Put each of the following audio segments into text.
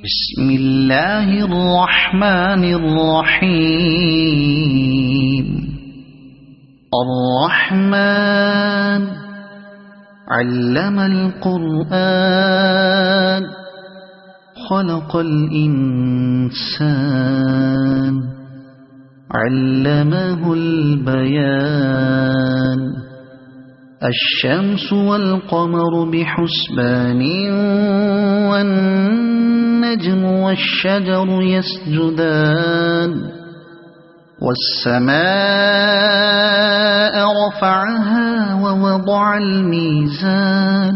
بسم الله الرحمن الرحيم. الرحمن علم القرآن خلق الإنسان علمه البيان. الشمس والقمر بحسبان والنجم والشجر يسجدان. والسماء رفعها ووضع الميزان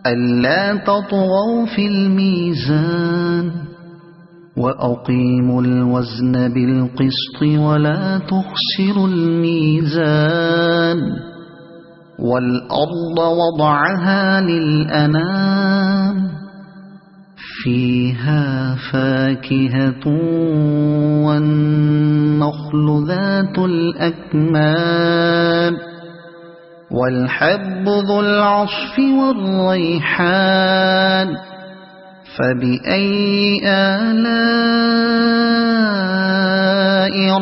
ألا تطغوا في الميزان وأقيموا الوزن بالقسط ولا تخسروا الميزان. والأرض وضعها للأنام فيها فاكهة والنخل ذات الأكمام والحب ذو العصف والريحان. فبأي آلاء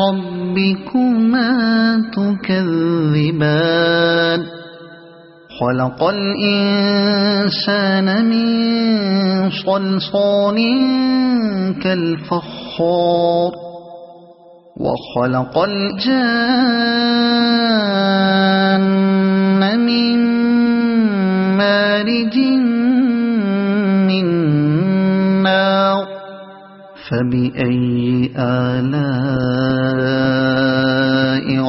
ربكما تكذبان. خلق الإنسان من صلصال كالفخار وخلق الجان من مارج من نار. فبأي آلاء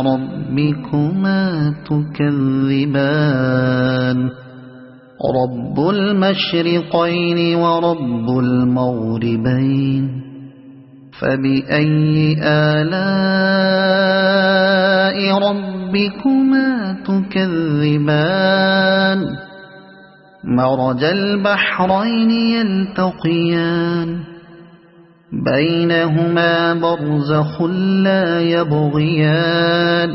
ربكما تكذبان. رب المشرقين ورب المغربين. فبأي آلاء ربكما تكذبان. مرج البحرين يلتقيان بينهما برزخ لا يبغيان.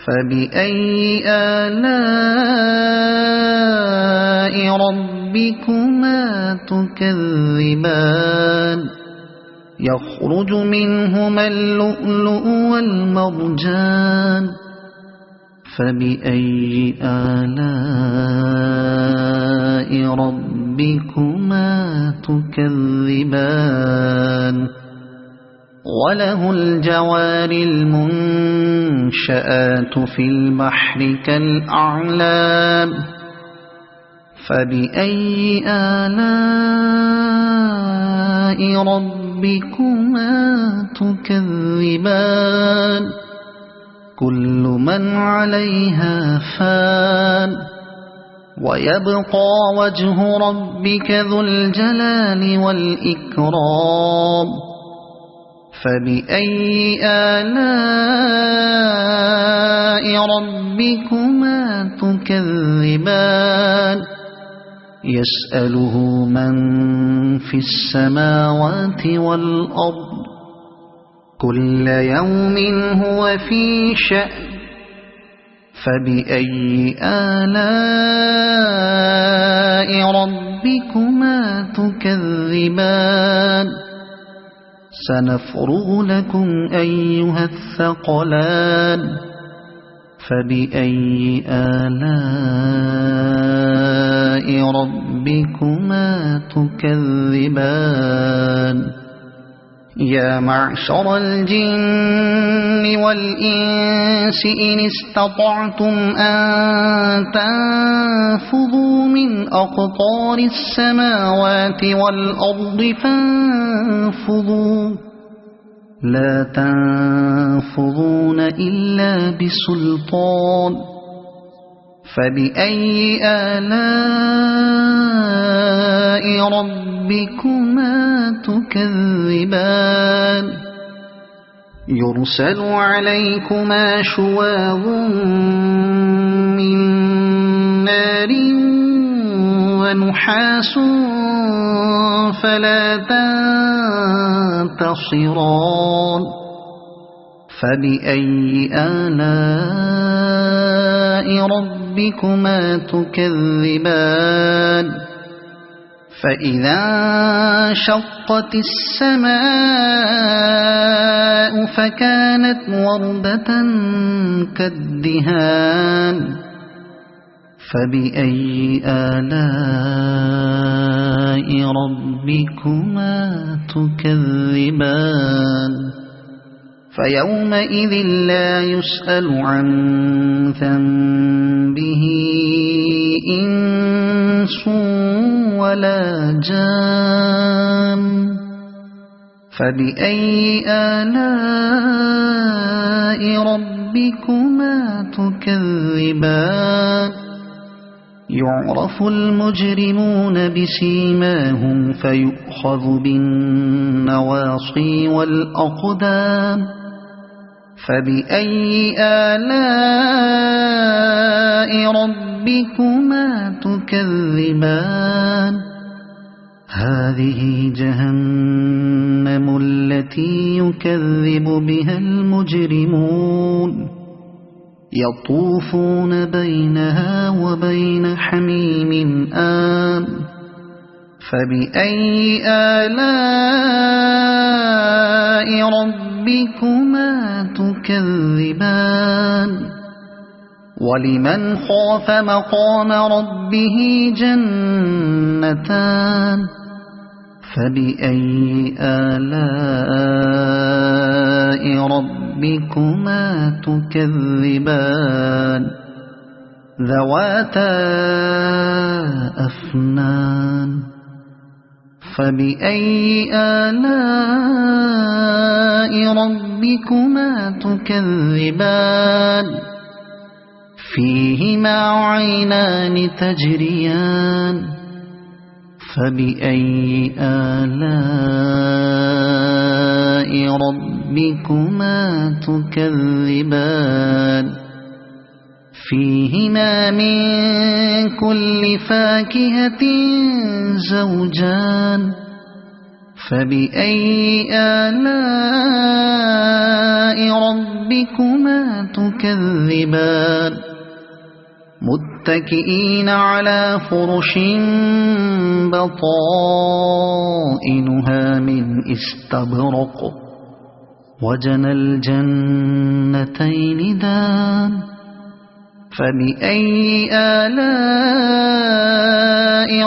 فبأي آلاء ربكما تكذبان. يخرج منهما اللؤلؤ والمرجان. فبأي آلاء ربكما تكذبان. وله الجوار المنشآت في البحر كالأعلام. فبأي آلاء ربكما تكذبان. كل من عليها فان ويبقى وجه ربك ذو الجلال والإكرام. فبأي آلاء ربكما تكذبان. يسأله من في السماوات والأرض كل يوم هو في شأن. فبأي آلاء ربكما تكذبان. سنفرغ لكم أيها الثقلان. فبأي آلاء ربكما تكذبان. يا معشر الجن والإنس إن استطعتم أن تنفذوا من أقطار السماوات والأرض فانفذوا لا تنفذون إلا بسلطان. فبأي آلاء ربكما تكذبان. يرسل عليكما شواظ من نار ونحاس فلا تنتصران. فبأي آلاء ربكما تكذبان. فإذا انشقت السماء فكانت وردة كالدهان فبأي آلاء ربكما تكذبان فيومئذ لا يسأل عن ذنبه إنس ولا جان فبأي آلاء ربكما تكذبان يعرف المجرمون بسيماهم فيؤخذ بالنواصي والأقدام فبأي آلاء ربكما تكذبان هذه جهنم التي يكذب بها المجرمون يطوفون بينها وبين حميم آن فبأي آلاء ربكما تكذبان ولمن خاف مقام ربه جنتان فبأي آلاء ربكما تكذبان ذواتا أفنان فبأي آلاء ربكما تكذبان فيهما عينان تجريان فبأي آلاء ربكما تكذبان فيهما من كل فاكهة زوجان فبأي آلاء ربكما تكذبان متكئين على فرش بطائنها من استبرق وجنى الجنتين دان فبأي آلاء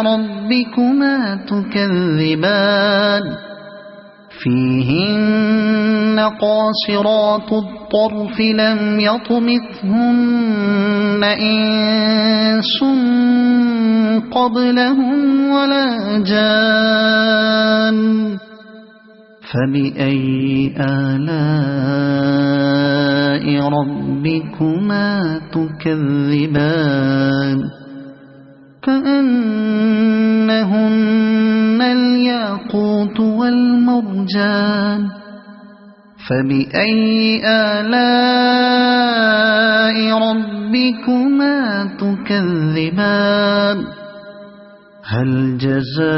ربكما تكذبان فيهن قاصرات الطرف لم يطمثهن إنس قبلهم ولا جان فبأي آلاء ربكما تكذبان كأنهن الياقوت والمرجان فبأي آلاء ربكما تكذبان هل جزاء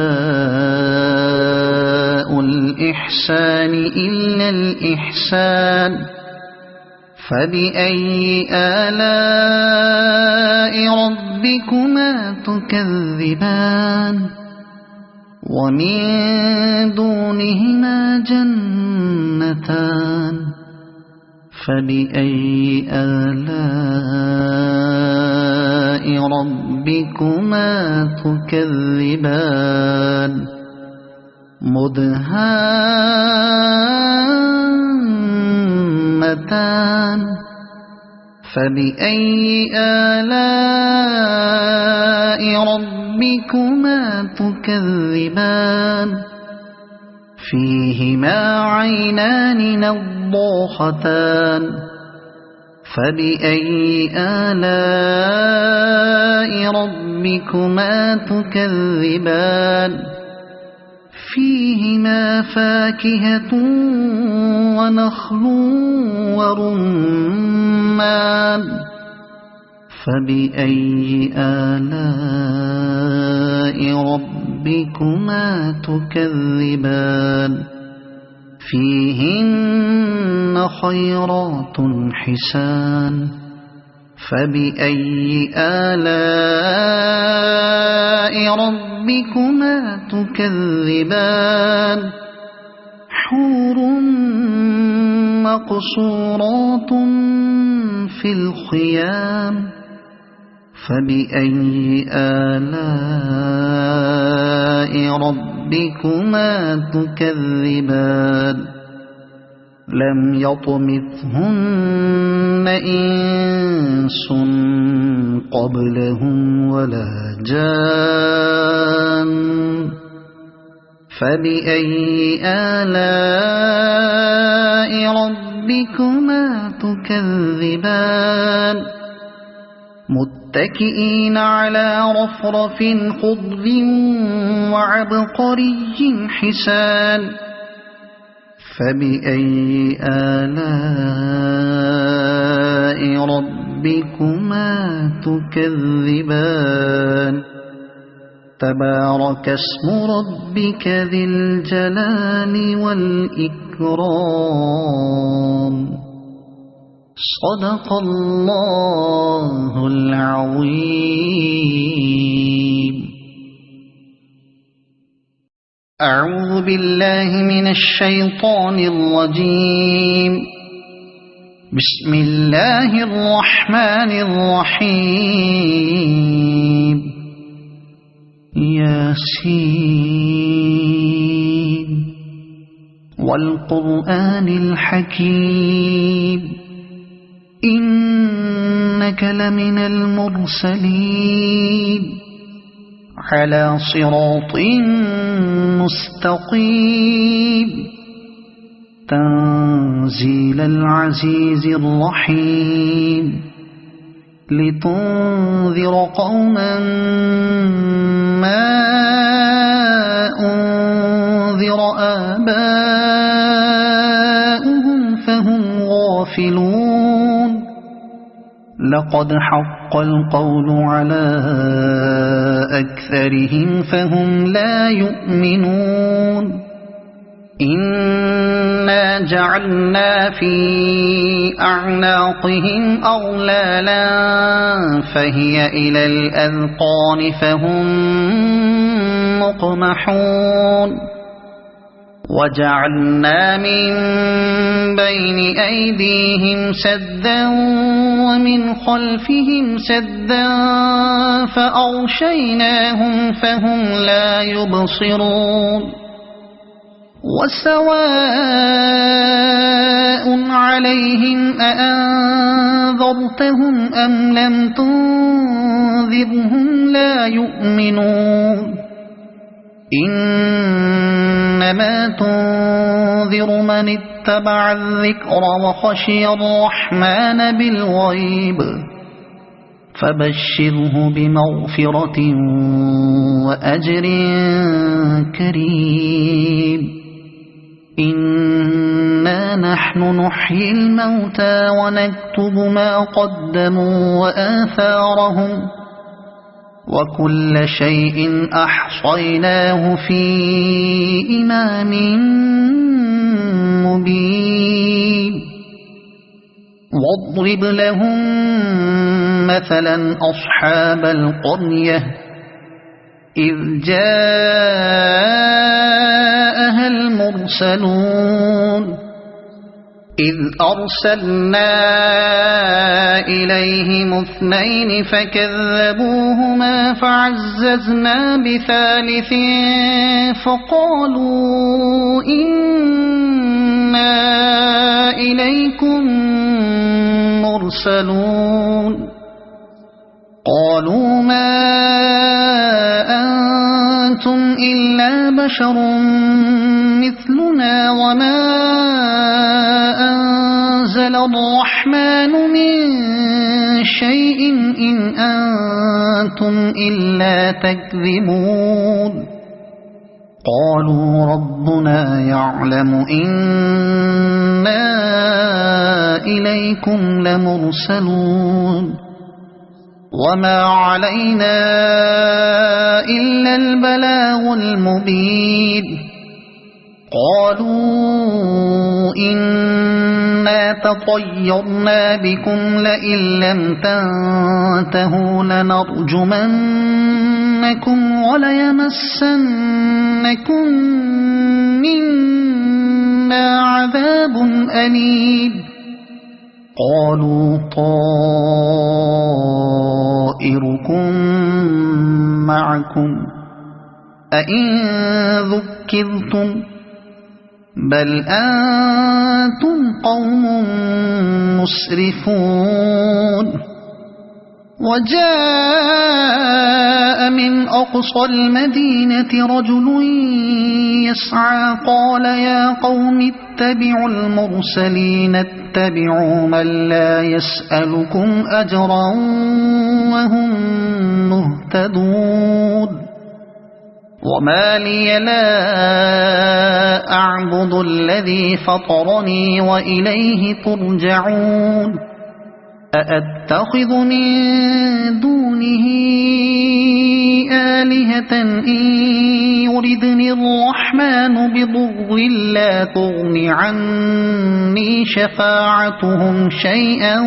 الإحسان إلا الإحسان فبأي آلاء ربكما تكذبان ومن دونهما جنتان فبأي آلاء ربكما تكذبان مدهامتان فبأي آلاء ربكما تكذبان فيهما عينان نضاختان فبأي آلاء ربكما تكذبان فيهما فاكهة ونخل ورمان فبأي آلاء ربكما تكذبان فيهن خيرات حسان فبأي آلاء ربكما تكذبان حور مقصورات في الخيام فبأي آلاء ربكما تكذبان لم يطمثهن إنس قبلهم ولا جان فبأي آلاء ربكما تكذبان متكئين على رفرف خضر وعبقري حسان فبأي آلاء ربكما تكذبان تبارك اسم ربك ذي الجلال والإكرام صدق الله العظيم. أعوذ بالله من الشيطان الرجيم. بسم الله الرحمن الرحيم. ياسين والقرآن الحكيم إنك لمن المرسلين على صراط مستقيم تنزيل العزيز الرحيم لتنذر قوما ما أنذر آباؤهم فهم غافلون لقد حق القول على أكثرهم فهم لا يؤمنون إنا جعلنا في أعناقهم أغلالا فهي إلى الأذقان فهم مقمحون وجعلنا من بين أيديهم سدا ومن خلفهم سدا فأغشيناهم فهم لا يبصرون وسواء عليهم أأنذرتهم أم لم تنذرهم لا يؤمنون إنما تنذر من اتبع الذكر وخشي الرحمن بالغيب فبشره بمغفرة وأجر كريم إنا نحن نحيي الموتى ونكتب ما قدموا وآثارهم وكل شيء أحصيناه في إمام مبين واضرب لهم مثلا أصحاب القرية إذ جاءها المرسلون إذ أرسلنا إليهم اثنين فكذبوهما فعززنا بثالث فقالوا إنا إليكم مرسلون قالوا ما أنتم إلا بشر مثلنا وما أنزل الرحمن من شيء إن أنتم إلا تكذبون قالوا ربنا يعلم إنا إليكم لمرسلون وما علينا إلا البلاغ المبين قالوا إنا تطيرنا بكم لئن لم تنتهوا لنرجمنكم وليمسنكم منا عذاب أليم قالوا طائركم معكم أئن ذكرتم بل أنتم قوم مسرفون وجاء من أقصى المدينة رجل يسعى قال يا قوم اتبعوا المرسلين اتبعوا من لا يسألكم أجرا وهم مهتدون وما لي لا أعبد الذي فطرني وإليه ترجعون أأتخذ من دونه آلهة إن يردني الرحمن بضر لا تغن عني شفاعتهم شيئا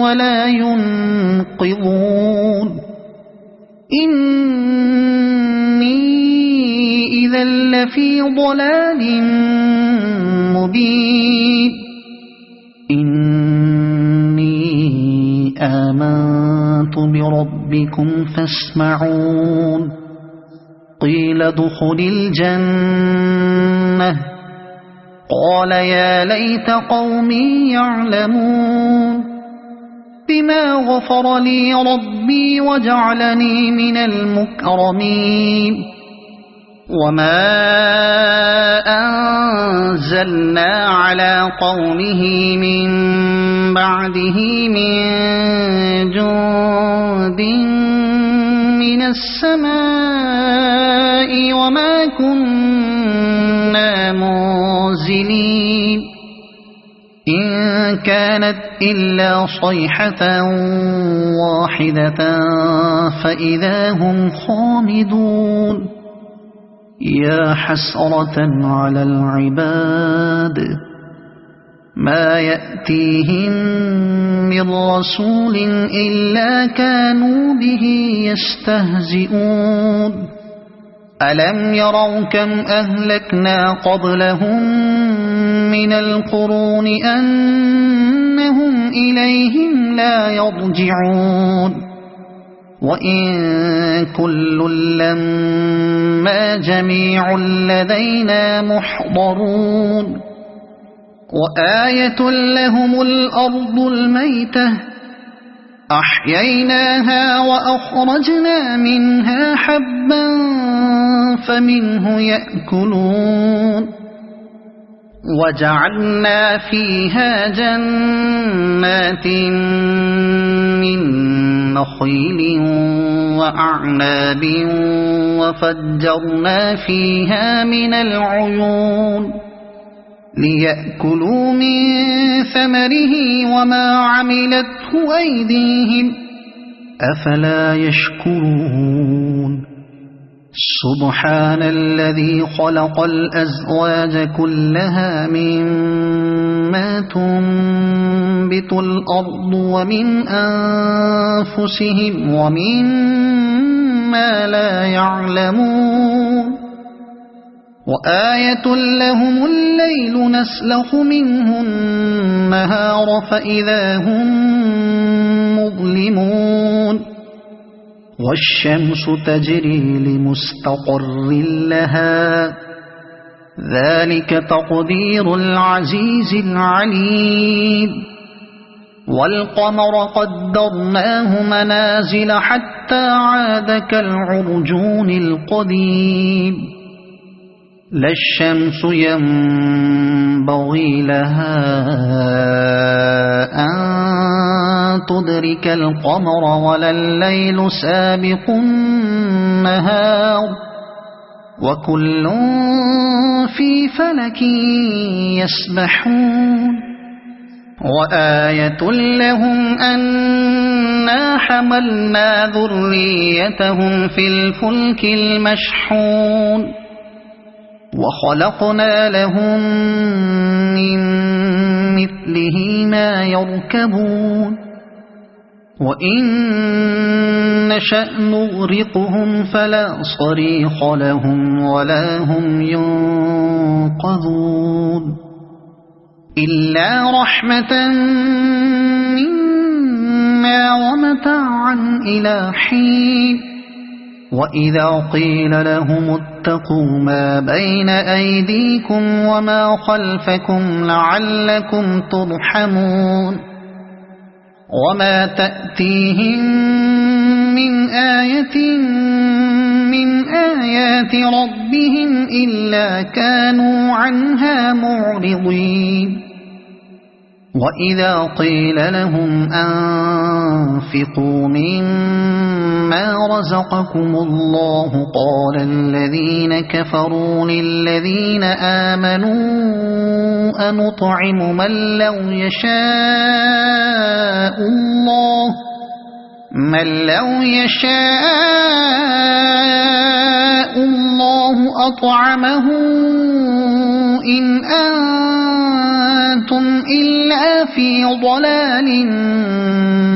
ولا ينقذون إني إذا لفي ضلال مبين إني آمنت بربكم فاسمعون قيل ادخل الجنة قال يا ليت قومي يعلمون بما غفر لي ربي وجعلني من المكرمين وما أنزلنا على قومه من بعده من جند من السماء وما كنا منزلين إن كانت إلا صيحة واحدة فإذا هم خامدون يا حسرة على العباد ما يأتيهم من رسول إلا كانوا به يستهزئون ألم يروا كم أهلكنا قبلهم من القرون أنهم إليهم لا يرجعون وإن كل لما جميع لدينا محضرون وآية لهم الأرض الميتة أحييناها وأخرجنا منها حبا فمنه يأكلون وجعلنا فيها جنات من نخيل وأعناب وفجرنا فيها من العيون ليأكلوا من ثمره وما عملته أيديهم أفلا يشكرون سبحان الذي خلق الأزواج كلها مما تنبت الأرض ومن أنفسهم ومما لا يعلمون وآية لهم الليل نسلخ منه النهار فإذا هم مظلمون والشمس تجري لمستقر لها ذلك تقدير العزيز العليم والقمر قدرناه منازل حتى عاد كالعرجون القديم لا الشمس ينبغي لها أن تدرك القمر ولا الليل سابق النهار وكل في فلك يسبحون وآية لهم أنا حملنا ذريتهم في الفلك المشحون وخلقنا لهم من مثله ما يركبون وإن نشأ نغرقهم فلا صريخ لهم ولا هم ينقذون إلا رحمة منا ومتاعا إلى حين وإذا قيل لهم اتقوا ما بين أيديكم وما خلفكم لعلكم ترحمون وما تأتيهم من آية من آيات ربهم إلا كانوا عنها معرضين وإذا قيل لهم أنفقوا مما رزقكم الله قال الذين كفروا للذين آمنوا أنطعم من لو يشاء الله أطعمه إن أنتم إلا في ضلال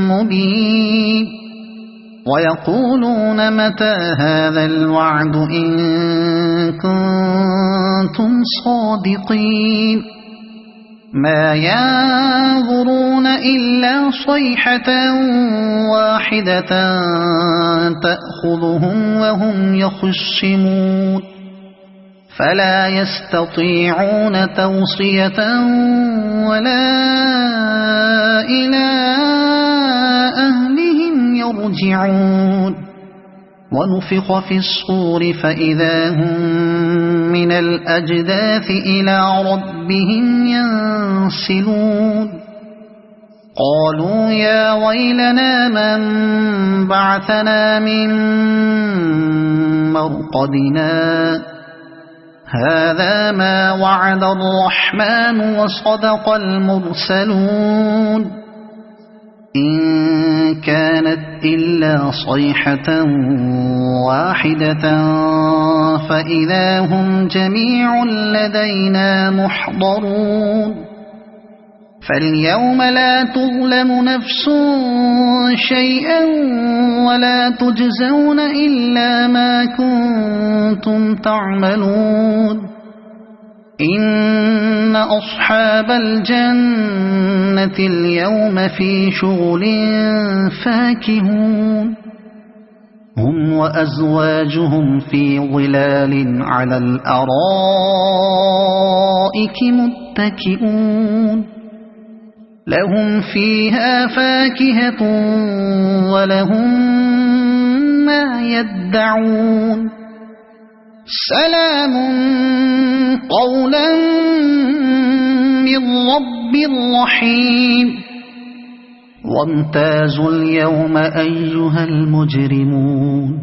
مبين ويقولون متى هذا الوعد إن كنتم صادقين ما ينظرون إلا صيحة واحدة تأخذهم وهم يخصمون فلا يستطيعون توصية ولا إلى أهلهم يرجعون ونفخ في الصور فإذا هم من الأجداث إلى ربهم ينسلون قالوا يا ويلنا من بعثنا من مرقدنا هذا ما وعد الرحمن وصدق المرسلون إن كانت إلا صيحة واحدة فإذا هم جميع لدينا محضرون فاليوم لا تظلم نفس شيئا ولا تجزون إلا ما كنتم تعملون إن أصحاب الجنة اليوم في شغل فاكهون هم وأزواجهم في ظلال على الأرائك متكئون لهم فيها فاكهة ولهم ما يدعون سلام قولا من رب رحيم وامتازوا اليوم أيها المجرمون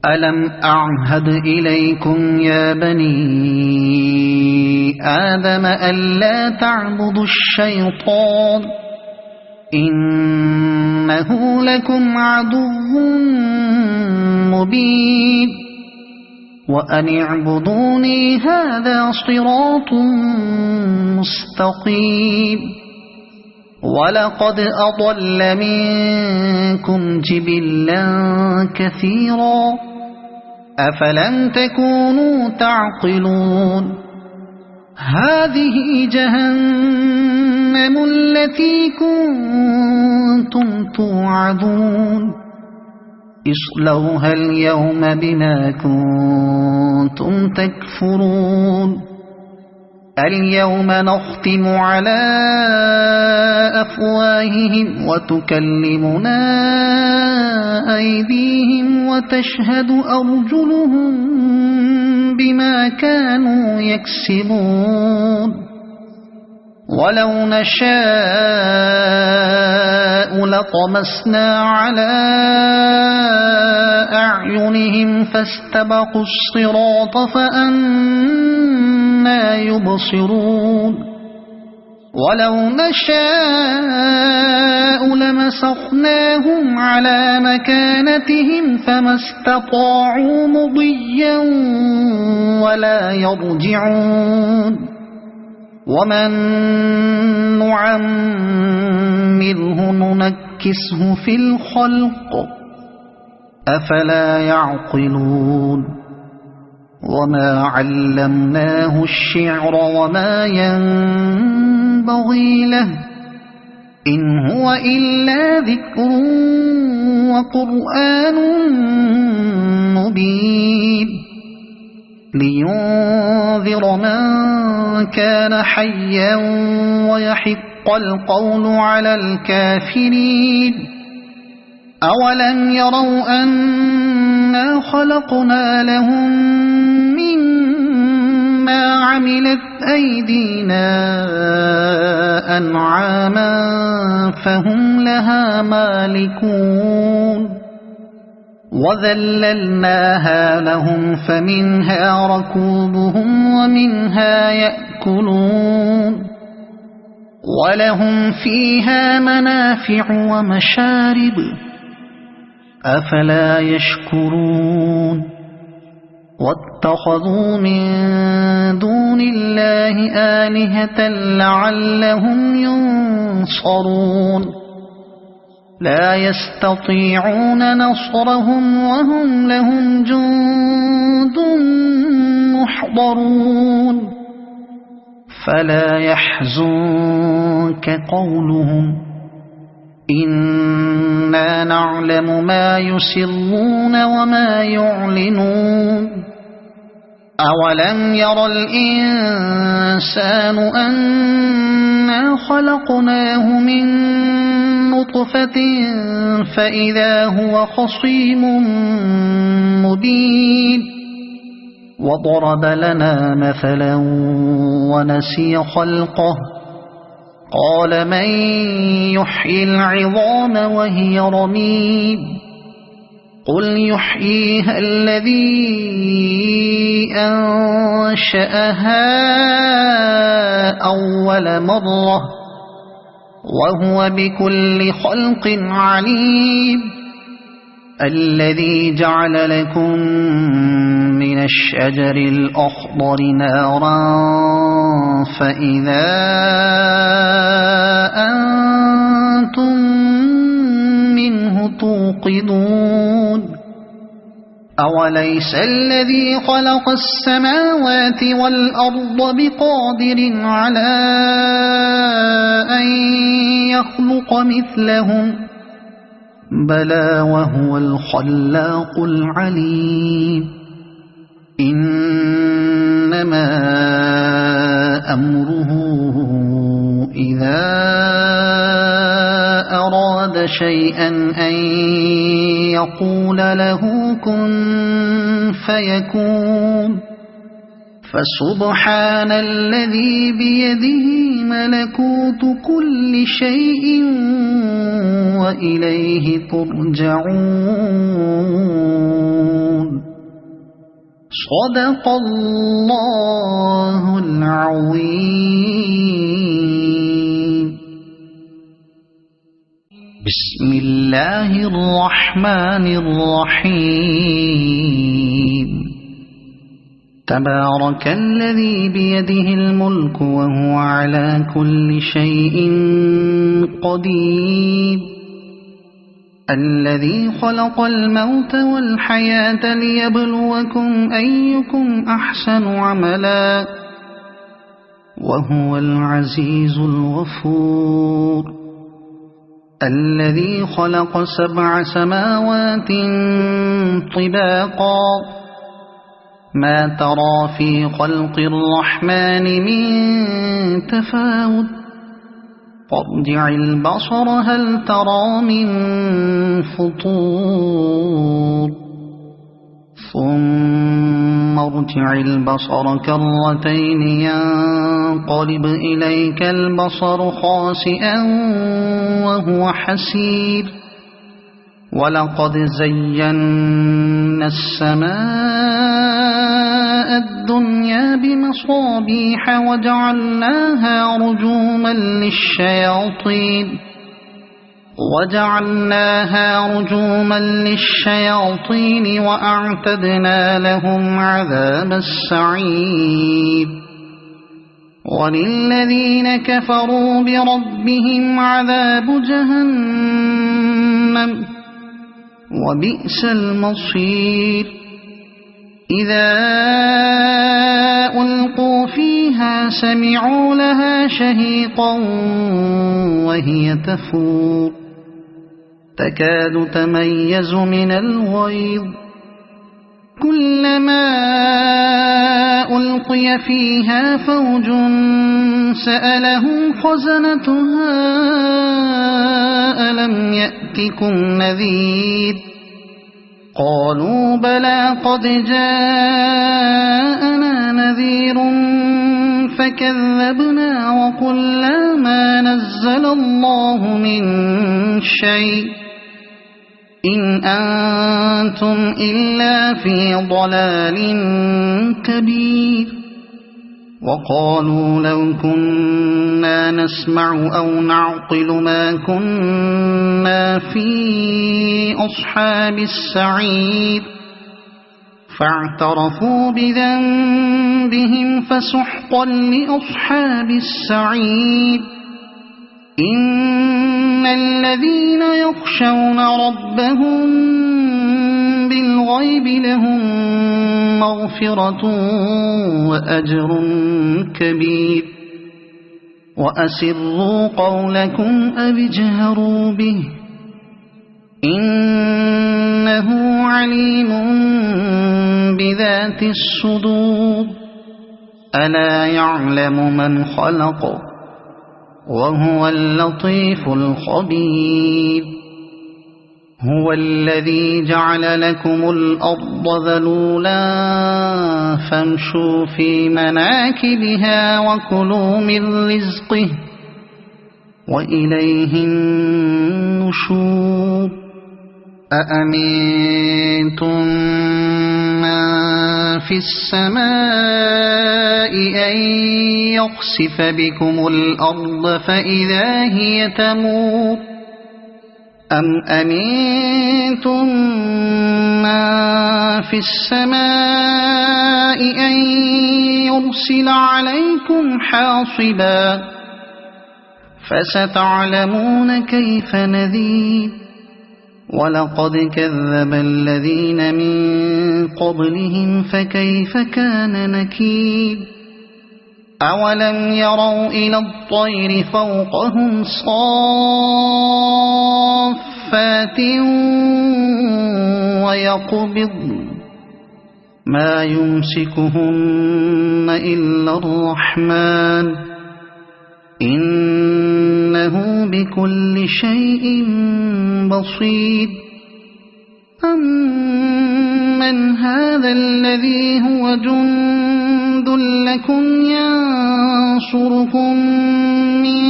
ألم أعهد إليكم يا بني آدم ألا تعبدوا الشيطان إنه لكم عدو مبين وأن اعبدوني هذا صراط مستقيم ولقد أضل منكم جبلا كثيرا أفلم تكونوا تعقلون هذه جهنم التي كنتم توعدون اصلوها اليوم بما كنتم تكفرون اليوم نختم على أفواههم وتكلمنا أيديهم وتشهد أرجلهم بما كانوا يكسبون ولو نشاء لطمسنا على أعينهم فاستبقوا الصراط فأنى يبصرون ولو نشاء لمسخناهم على مكانتهم فما استطاعوا مضيا ولا يرجعون ومن نعمره ننكسه في الخلق أفلا يعقلون وما علمناه الشعر وما ينبغي له إن هو إلا ذكر وقرآن مبين لينذر من كان حيا ويحق القول على الكافرين أولم يروا أنا خلقنا لهم مما عملت أيدينا أنعاما فهم لها مالكون وذللناها لهم فمنها ركوبهم ومنها يأكلون ولهم فيها منافع ومشارب أفلا يشكرون واتخذوا من دون الله آلهة لعلهم ينصرون لا يستطيعون نصرهم وهم لهم جند محضرون فلا يحزنك قولهم إنا نعلم ما يسرون وما يعلنون أولم ير الإنسان أنا خلقناه من نطفة فإذا هو خصيم مبين وضرب لنا مثلا ونسي خلقه قال من يحيي العظام وهي رميم قل يحييها الذي أنشأها أول مرة وهو بكل خلق عليم الذي جعل لكم من الشجر الأخضر نارا فإذا أنتم منه توقدون أوليس الذي خلق السماوات والأرض بقادر على أن يخلق مثلهم بلى وهو الخلاق العليم إنما أمره إذا أراد شيئا أن يقول له كن فيكون فسبحان الذي بيده ملكوت كل شيء وإليه ترجعون صدق الله العظيم بسم الله الرحمن الرحيم تبارك الذي بيده الملك وهو على كل شيء قدير الذي خلق الموت والحياة ليبلوكم أيكم أحسن عملا وهو العزيز الغفور الذي خلق 7 سماوات طباقا ما ترى في خلق الرحمن من تفاوت فارجع البصر هل ترى من فطور ثم ارجع البصر كرتين ينقلب إليك البصر خاسئا وهو حسير ولقد زينا السماء الدنيا بمصابيح وجعلناها رجوما للشياطين وأعتدنا لهم عذاب السعير وللذين كفروا بربهم عذاب جهنم وبئس المصير إذا ألقوا فيها سمعوا لها شهيقا وهي تفور تكاد تميز من الغيظ كلما ألقي فيها فوج سألهم خزنتها ألم يأتكم نذير قالوا بلى قد جاءنا نذير فكذبنا وقلنا ما نزل الله من شيء إن أنتم إلا في ضلال كبير وقالوا لو كنا نسمع أو نعقل ما كنا في أصحاب السعير فاعترفوا بذنبهم فسحقا لأصحاب السعير إن الذين يخشون ربهم بالغيب لهم مغفرة وأجر كبير وأسروا قولكم أو اجهروا به إنه عليم بذات الصدور ألا يعلم من خلق وهو اللطيف الخبير هو الذي جعل لكم الأرض ذلولا فامشوا في مناكبها وكلوا من رزقه وإليه النشور أأمنتم من في السماء أن يخسف بكم الأرض فإذا هي تمور أم أمنتم من في السماء أن يرسل عليكم حاصبا فستعلمون كيف نذير ولقد كذب الذين من قبلهم فكيف كان نكير أولم يروا إلى الطير فوقهم صافات ويقبض ما يمسكهن إلا الرحمن إنه بكل شيء بصير أمن هذا الذي هو جند لكم ينصركم من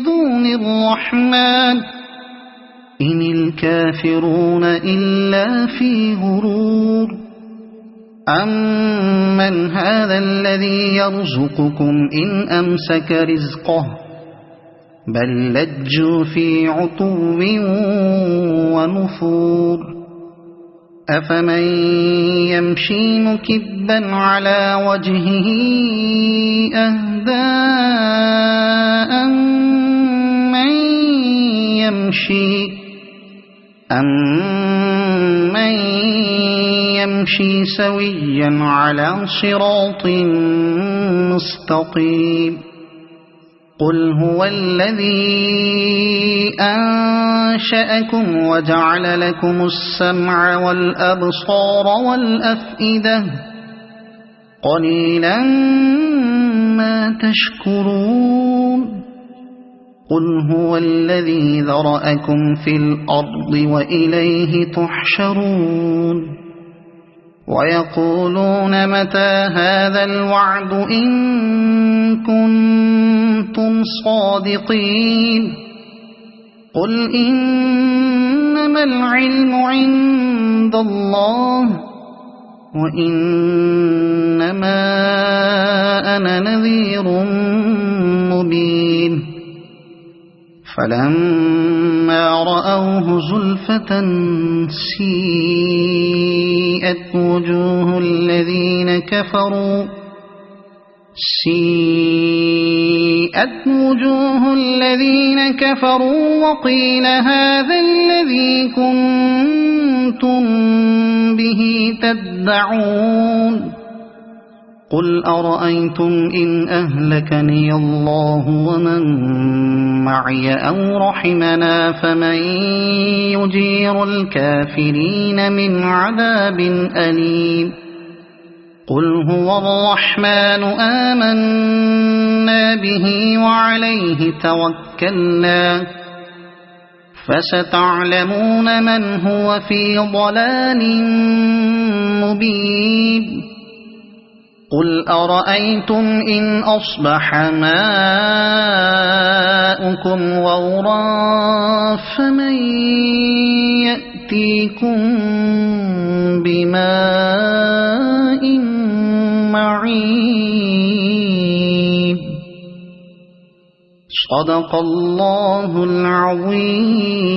دون الرحمن إن الكافرون إلا في غرور أمن هذا الذي يرزقكم إن أمسك رزقه بل لجوا في عتو ونفور أفمن يمشي مكبا على وجهه أهدى أمن يمشي سويا على صراط مستقيم قل هو الذي أنشأكم وجعل لكم السمع والأبصار والأفئدة قليلا ما تشكرون قل هو الذي ذرأكم في الأرض وإليه تحشرون ويقولون متى هذا الوعد إن كنتم صادقين قل إنما العلم عند الله وإنما أنا نذير مبين فلما رأوه زلفة سيئت وجوه الذين كفروا سيئت وجوه الذين كفروا وقيل هذا الذي كنتم به تدعون قل أرأيتم إن أهلكني الله ومن معي أو رحمنا فمن يجير الكافرين من عذاب أليم قل هو الرحمن آمنا به وعليه توكلنا فستعلمون من هو في ضلال مبين قل أرأيتم إن أصبح ماؤكم غورا فمن يأتيكم بماء معين صدق الله العظيم.